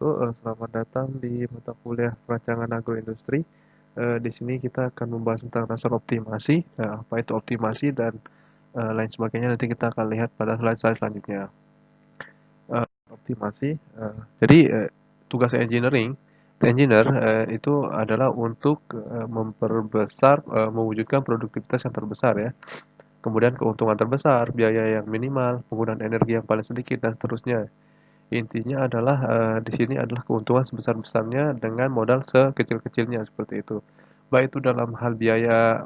wabarakatuh. Selamat datang di mata kuliah Perancangan Agroindustri. Di sini kita akan membahas tentang dasar optimasi, apa itu optimasi dan lain sebagainya. Nanti kita akan lihat pada slide-slide selanjutnya. Optimasi. Jadi tugas engineer itu adalah untuk memperbesar, mewujudkan produktivitas yang terbesar ya. Kemudian keuntungan terbesar, biaya yang minimal, penggunaan energi yang paling sedikit dan seterusnya. Intinya adalah di sini adalah keuntungan sebesar-besarnya dengan modal sekecil-kecilnya seperti itu. Baik itu dalam hal biaya,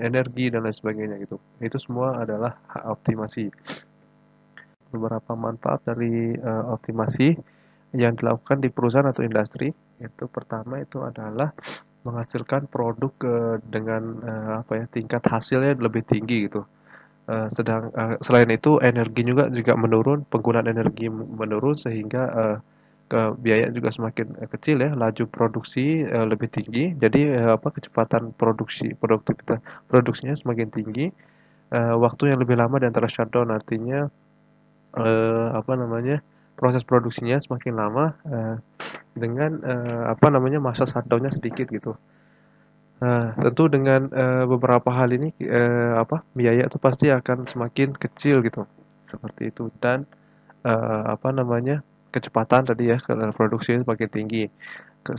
energi dan lain sebagainya gitu. Itu semua adalah optimasi. Beberapa manfaat dari optimasi yang dilakukan di perusahaan atau industri itu pertama itu adalah menghasilkan produk dengan apa ya tingkat hasilnya lebih tinggi gitu. Selain itu energi juga menurun, penggunaan energi menurun sehingga biaya juga semakin kecil ya, laju produksi lebih tinggi. Jadi apa kecepatan produktivitas produksinya semakin tinggi, waktu yang lebih lama di antara shutdown artinya apa namanya proses produksinya semakin lama dengan apa namanya masa shutdownnya sedikit gitu. Tentu dengan beberapa hal ini apa biaya itu pasti akan semakin kecil gitu. Seperti itu dan apa namanya kecepatan tadi ya produksi semakin tinggi.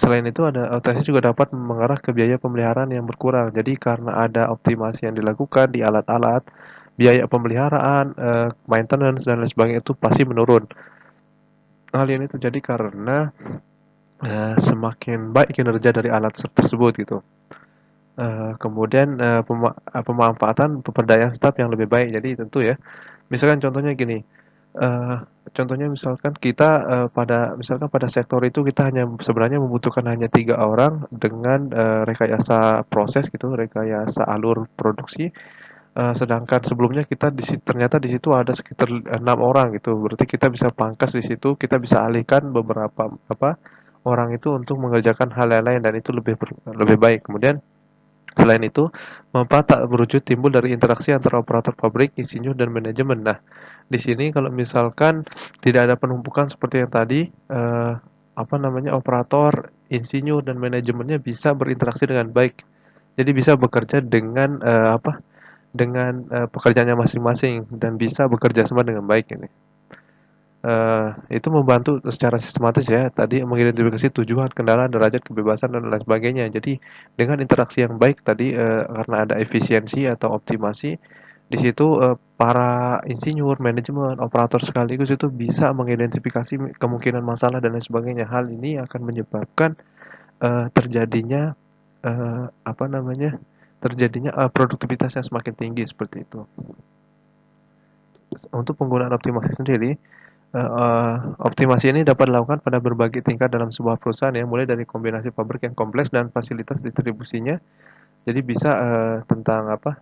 Selain itu ada OTC juga dapat mengarah ke biaya pemeliharaan yang berkurang. Jadi karena ada optimasi yang dilakukan di alat-alat, biaya pemeliharaan, maintenance dan lain sebagainya itu pasti menurun. Hal ini terjadi karena semakin baik kinerja dari alat tersebut gitu. Kemudian pemanfaatan pemberdayaan staf yang lebih baik. Jadi tentu ya, misalkan contohnya gini, eh, contohnya misalkan kita misalkan pada sektor itu kita hanya sebenarnya membutuhkan hanya 3 orang dengan rekayasa proses gitu, rekayasa alur produksi. Sedangkan sebelumnya ternyata di situ ada sekitar 6 orang gitu. Berarti kita bisa pangkas di situ, kita bisa alihkan beberapa apa orang itu untuk mengerjakan hal lain dan itu lebih baik. Kemudian selain itu, manfaat tak berwujud timbul dari interaksi antara operator pabrik, insinyur, dan manajemen. Nah, di sini kalau misalkan tidak ada penumpukan seperti yang tadi, apa namanya, operator, insinyur, dan manajemennya bisa berinteraksi dengan baik. Jadi bisa bekerja dengan apa? Dengan pekerjaannya masing-masing dan bisa bekerja sama dengan baik ini. Itu membantu secara sistematis ya, tadi mengidentifikasi tujuan, kendala, derajat kebebasan, dan lain sebagainya. Jadi dengan interaksi yang baik tadi, karena ada efisiensi atau optimasi, di situ para insinyur, manajemen, operator sekaligus itu bisa mengidentifikasi kemungkinan masalah dan lain sebagainya. Hal ini akan menyebabkan terjadinya apa namanya, terjadinya produktivitas yang semakin tinggi seperti itu. Untuk penggunaan optimasi sendiri, optimasi ini dapat dilakukan pada berbagai tingkat dalam sebuah perusahaan ya, mulai dari kombinasi pabrik yang kompleks dan fasilitas distribusinya. Jadi bisa tentang apa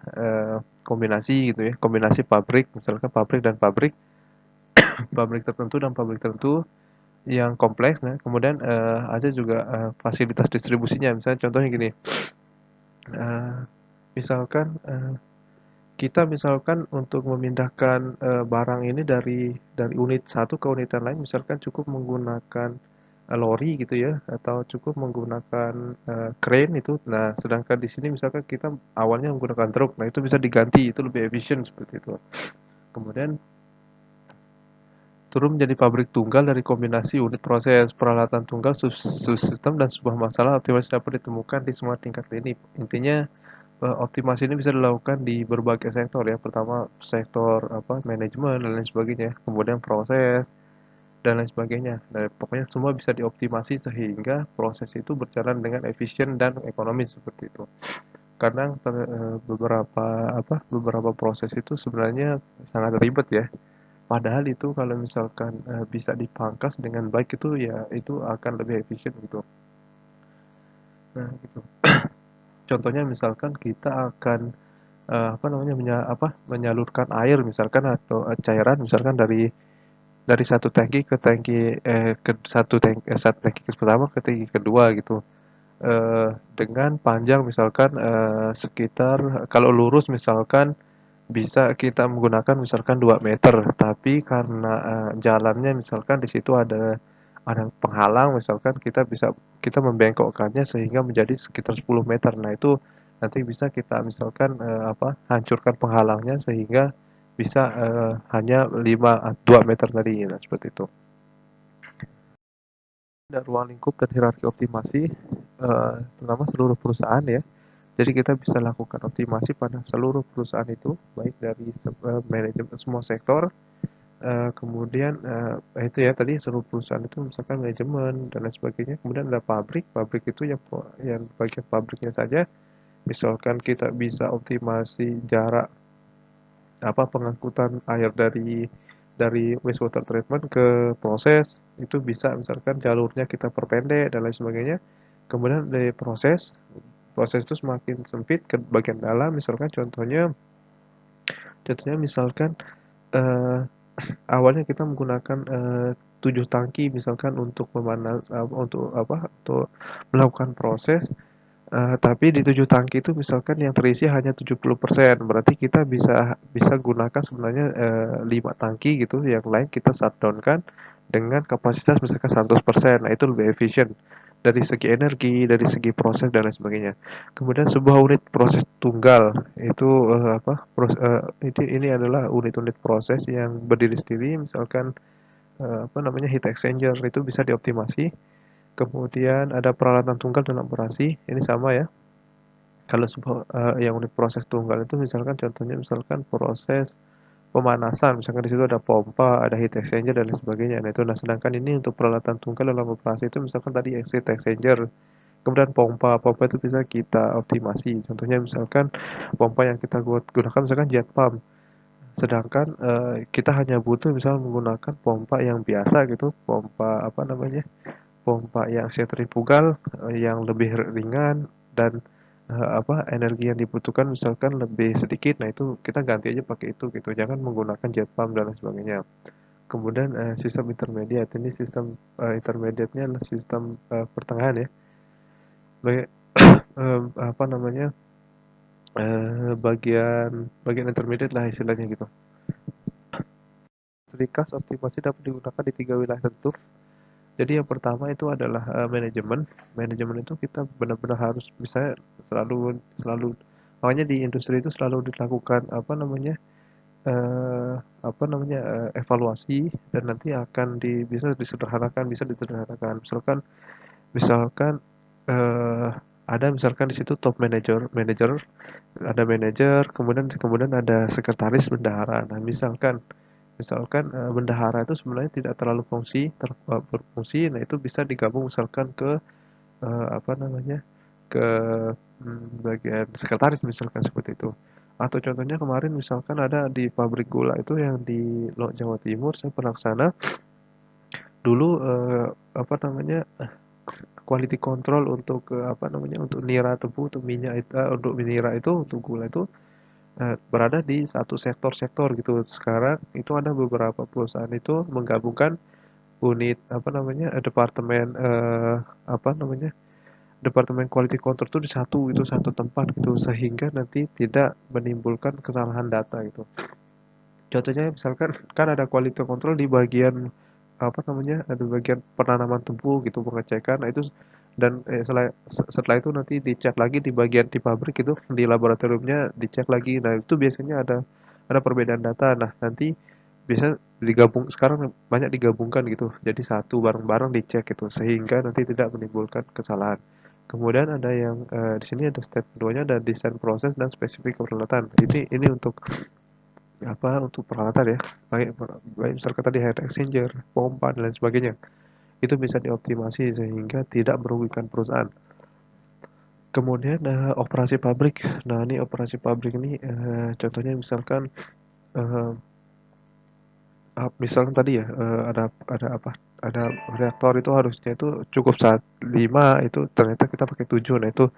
kombinasi gitu ya, kombinasi pabrik, misalkan pabrik dan pabrik, pabrik tertentu dan pabrik tertentu yang kompleks. Nah, kemudian ada juga fasilitas distribusinya. Misalnya contohnya gini, eh, misalkan kita misalkan untuk memindahkan barang ini dari unit satu ke unit yang lain misalkan cukup menggunakan lori gitu ya atau cukup menggunakan crane itu. Nah, sedangkan di sini misalkan kita awalnya menggunakan truk. Nah, itu bisa diganti, itu lebih efisien seperti itu. Kemudian turun menjadi pabrik tunggal dari kombinasi unit proses, peralatan tunggal, subsistem dan sebuah masalah optimasi dapat ditemukan di semua tingkat ini. Intinya optimasi ini bisa dilakukan di berbagai sektor ya. Pertama sektor apa manajemen dan lain sebagainya, kemudian proses dan lain sebagainya. Dan pokoknya semua bisa dioptimasi sehingga proses itu berjalan dengan efisien dan ekonomis seperti itu. Kadang beberapa proses itu sebenarnya sangat ribet ya. Padahal itu kalau misalkan bisa dipangkas dengan baik itu ya itu akan lebih efisien gitu. Nah, gitu. Contohnya misalkan kita akan apa namanya menyalurkan air misalkan atau cairan misalkan dari satu tangki ke tangki satu tangki pertama ke tangki kedua gitu. Dengan panjang misalkan sekitar kalau lurus misalkan bisa kita menggunakan misalkan 2 meter, tapi karena jalannya misalkan di situ ada penghalang misalkan kita membengkokkannya sehingga menjadi sekitar 10 meter. Nah, itu nanti bisa kita misalkan hancurkan penghalangnya sehingga bisa hanya 2 meter tadi. Nah, seperti itu. Dan ruang lingkup dan hierarki optimasi terutama seluruh perusahaan ya. Jadi kita bisa lakukan optimasi pada seluruh perusahaan itu, baik dari manajemen semua sektor. Kemudian itu ya tadi seluruh perusahaan itu misalkan manajemen dan lain sebagainya. Kemudian ada pabrik, pabrik itu yang bagian pabriknya saja. Misalkan kita bisa optimasi jarak pengangkutan air dari wastewater treatment ke proses, itu bisa misalkan jalurnya kita perpendek dan lain sebagainya. Kemudian dari proses, proses itu semakin sempit ke bagian dalam, misalkan contohnya misalkan eh, awalnya kita menggunakan 7 tangki misalkan untuk untuk melakukan proses, tapi di 7 tangki itu misalkan yang terisi hanya 70%, berarti kita bisa bisa gunakan sebenarnya 5 tangki gitu, yang lain kita shutdown-kan dengan kapasitas misalkan 100%. Nah, itu lebih efisien dari segi energi, dari segi proses dan lain sebagainya. Kemudian sebuah unit proses tunggal itu ini adalah unit-unit proses yang berdiri sendiri, misalkan heat exchanger itu bisa dioptimasi. Kemudian ada peralatan tunggal dalam operasi, ini sama ya. Kalau yang unit proses tunggal itu misalkan contohnya misalkan proses pemanasan, misalkan di situ ada pompa, ada heat exchanger dan lain sebagainya. Nah, itu sedangkan ini untuk peralatan tunggal dalam operasi itu misalkan tadi heat exchanger. Kemudian pompa, pompa itu bisa kita optimasi. Contohnya misalkan pompa yang kita gunakan misalkan jet pump. Sedangkan kita hanya butuh misal menggunakan pompa yang biasa gitu, pompa pompa yang sentrifugal yang lebih ringan dan energi yang dibutuhkan misalkan lebih sedikit. Nah, itu kita ganti aja pakai itu gitu. Jangan menggunakan jet pump dan lain sebagainya. Kemudian sistem intermediate, ini sistem intermediate-nya adalah sistem pertengahan ya. Baik, apa namanya? Bagian intermediate lah istilahnya gitu. Ringkas optimasi dapat digunakan di 3 wilayah tentu. Jadi yang pertama itu adalah manajemen. Manajemen itu kita benar-benar harus bisa selalu selalu makanya di industri itu selalu dilakukan evaluasi dan nanti akan bisa disederhanakan. Misalkan eh, ada misalkan di situ top manager, ada manajer, kemudian ada sekretaris bendahara. Nah, misalkan bendahara itu sebenarnya tidak terlalu berfungsi, nah itu bisa digabung misalkan ke eh, apa namanya ke bagian sekretaris misalkan seperti itu. Atau contohnya kemarin misalkan ada di pabrik gula itu yang di Jawa Timur, saya pernah ke sana dulu. Quality control untuk untuk nira tebu, untuk minyak itu, untuk nira itu, untuk gula itu berada di satu sektor gitu. Sekarang itu ada beberapa perusahaan itu menggabungkan unit departemen departemen quality control itu di satu tempat gitu, sehingga nanti tidak menimbulkan kesalahan data gitu. Contohnya misalkan kan ada quality control di bagian ada bagian penanaman tebu gitu, pengecekan. Nah, itu dan setelah itu nanti dicek lagi di bagian di pabrik itu, di laboratoriumnya dicek lagi. Nah, itu biasanya ada perbedaan data. Nah, nanti bisa digabung, sekarang banyak digabungkan gitu. Jadi satu bareng-bareng dicek gitu sehingga nanti tidak menimbulkan kesalahan. Kemudian ada yang di sini ada step keduanya, ada desain proses dan spesifik peralatan. Ini untuk untuk peralatan ya, baik misalkan tadi heat exchanger, pompa dan lain sebagainya, itu bisa dioptimasi sehingga tidak merugikan perusahaan. Kemudian operasi pabrik. Nah, ini operasi pabrik ini contohnya misalkan eh, misalkan tadi ya ada reaktor itu harusnya itu cukup saat 5, itu ternyata kita pakai 7. Nah, itu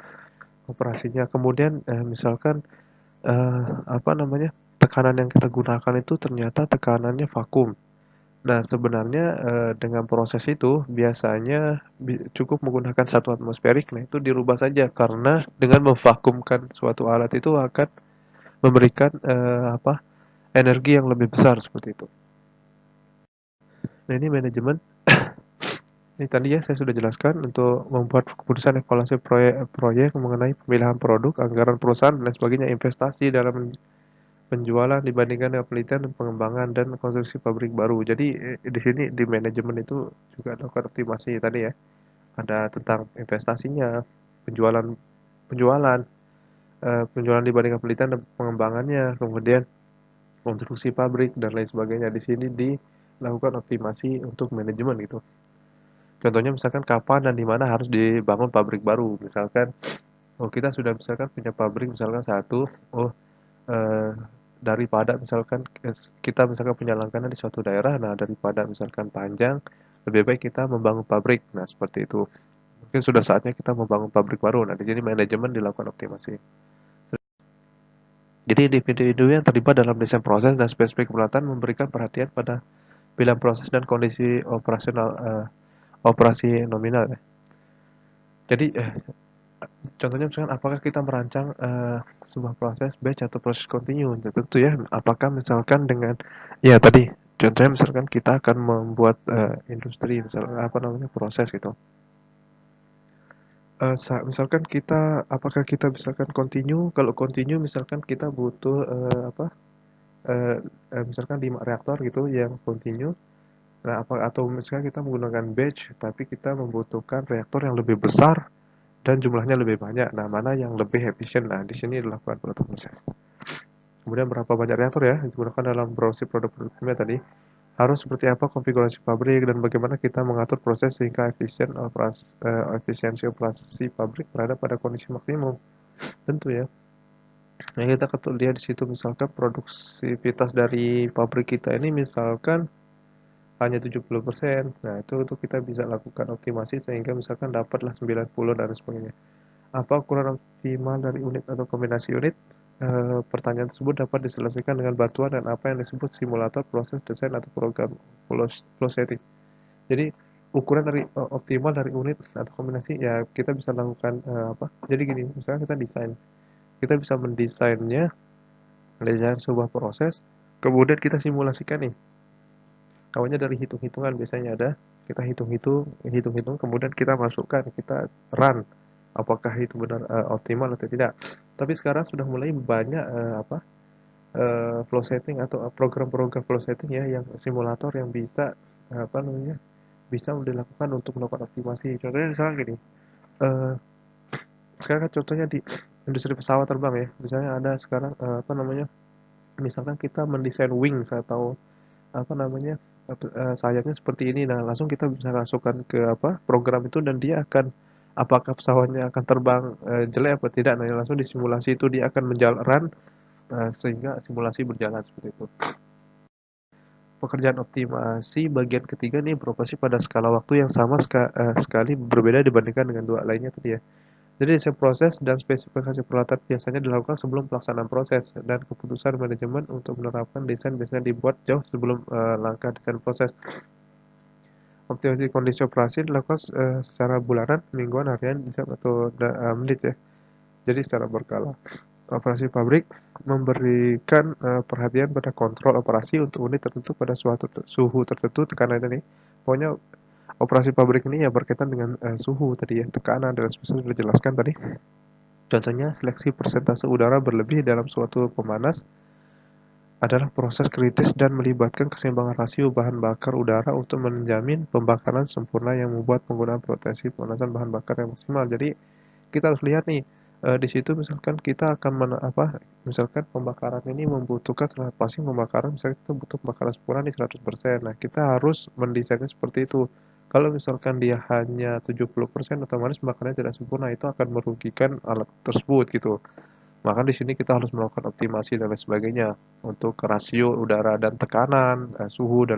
operasinya. Kemudian misalkan eh, apa namanya tekanan yang kita gunakan itu ternyata tekanannya vakum. Nah, sebenarnya dengan proses itu biasanya cukup menggunakan 1 atmosferik. Nah, itu dirubah saja karena dengan memvakumkan suatu alat itu akan memberikan energi yang lebih besar seperti itu. Nah, ini manajemen. Ini tadi ya saya sudah jelaskan untuk membuat keputusan evaluasi proyek mengenai pemilihan produk, anggaran perusahaan, dan sebagainya, investasi dalam penjualan dibandingkan dengan penelitian dan pengembangan dan konstruksi pabrik baru. Jadi di sini di manajemen itu juga lakukan optimasi tadi ya. Ada tentang investasinya, penjualan penjualan penjualan dibandingkan penelitian dan pengembangannya, kemudian konstruksi pabrik dan lain sebagainya. Di sini dilakukan optimasi untuk manajemen gitu. Contohnya misalkan kapan dan di mana harus dibangun pabrik baru. Misalkan, oh kita sudah misalkan punya pabrik misalkan satu, oh eh, daripada misalkan kita misalkan punya langganan di suatu daerah, nah daripada misalkan panjang, lebih baik kita membangun pabrik. Nah seperti itu. Mungkin sudah saatnya kita membangun pabrik baru. Nah di sini manajemen dilakukan optimasi. Jadi individu-individu yang terlibat dalam desain proses dan spesifik peralatan memberikan perhatian pada pilihan proses dan kondisi operasional operasi nominal. Jadi contohnya misalkan apakah kita merancang sebuah proses batch atau proses kontinu? Ya, tentu ya. Apakah misalkan dengan ya tadi contohnya misalkan kita akan membuat industri misalkan apa namanya proses gitu. Misalkan kita apakah kita misalkan continue? Kalau continue misalkan kita butuh apa? eh, misalkan 5 reaktor gitu yang continue. Nah, apa atau misalkan kita menggunakan batch tapi kita membutuhkan reaktor yang lebih besar dan jumlahnya lebih banyak. Nah, mana yang lebih efisien? Nah, di sini dilakukan penutup proses. Kemudian berapa banyak reaktor ya yang digunakan dalam produksi produk kimia tadi? Harus seperti apa konfigurasi pabrik dan bagaimana kita mengatur proses sehingga efisiensi operasi pabrik berada pada kondisi maksimum. Tentu ya. Nah, kita lihat di situ misalkan produktivitas dari pabrik kita ini misalkan hanya 70%. Nah, itu kita bisa lakukan optimasi sehingga misalkan dapatlah 90 dan sebagainya. Apa ukuran optimal dari unit atau kombinasi unit? Pertanyaan tersebut dapat diselesaikan dengan bantuan dan apa yang disebut simulator proses desain atau program flow setting. Jadi ukuran dari optimal dari unit atau kombinasi ya kita bisa lakukan apa? Jadi gini, misalnya kita bisa mendesain sebuah proses, kemudian kita simulasikan nih. Awalnya dari hitung-hitungan biasanya ada, kita hitung-hitung, kemudian kita masukkan, kita run apakah itu benar optimal atau tidak. Tapi sekarang sudah mulai banyak apa flow setting atau program-program flow setting ya yang simulator yang bisa apa namanya bisa dilakukan untuk melakukan optimasi. Contohnya misalnya gini, eh, sekarang kan contohnya di industri pesawat terbang ya, misalnya ada sekarang apa namanya, misalkan kita mendesain wings atau apa namanya sayapnya seperti ini, nah langsung kita bisa masukkan ke apa program itu dan dia akan apakah pesawatnya akan terbang jelek apa tidak, nah langsung di simulasi itu dia akan menjalan sehingga simulasi berjalan seperti itu. Pekerjaan optimasi bagian ketiga nih beroperasi pada skala waktu yang sama sekali berbeda dibandingkan dengan dua lainnya tadi ya. Jadi desain proses dan spesifikasi peralatan biasanya dilakukan sebelum pelaksanaan proses dan keputusan manajemen untuk menerapkan desain biasanya dibuat jauh sebelum langkah desain proses. Optimasi kondisi operasi dilakukan secara bulanan, mingguan, harian, jam atau menit ya. Jadi secara berkala. Operasi pabrik memberikan perhatian pada kontrol operasi untuk unit tertentu pada suatu suhu tertentu, tekanan ini. Pokoknya operasi pabrik ini ya berkaitan dengan suhu tadi ya, tekanan dan sebagainya sudah dijelaskan tadi. Contohnya seleksi persentase udara berlebih dalam suatu pemanas adalah proses kritis dan melibatkan keseimbangan rasio bahan bakar udara untuk menjamin pembakaran sempurna yang membuat penggunaan potensi pemanasan bahan bakar yang maksimal. Jadi kita harus lihat nih di situ misalkan kita akan misalkan pembakaran ini membutuhkan pasti pembakaran misalkan kita butuh pembakaran sempurna di 100%. Nah, kita harus mendesainnya seperti itu. Kalau misalkan dia hanya 70% otomatis pembakarannya tidak sempurna, itu akan merugikan alat tersebut gitu. Maka di sini kita harus melakukan optimasi dan lain sebagainya untuk rasio udara dan tekanan, suhu dan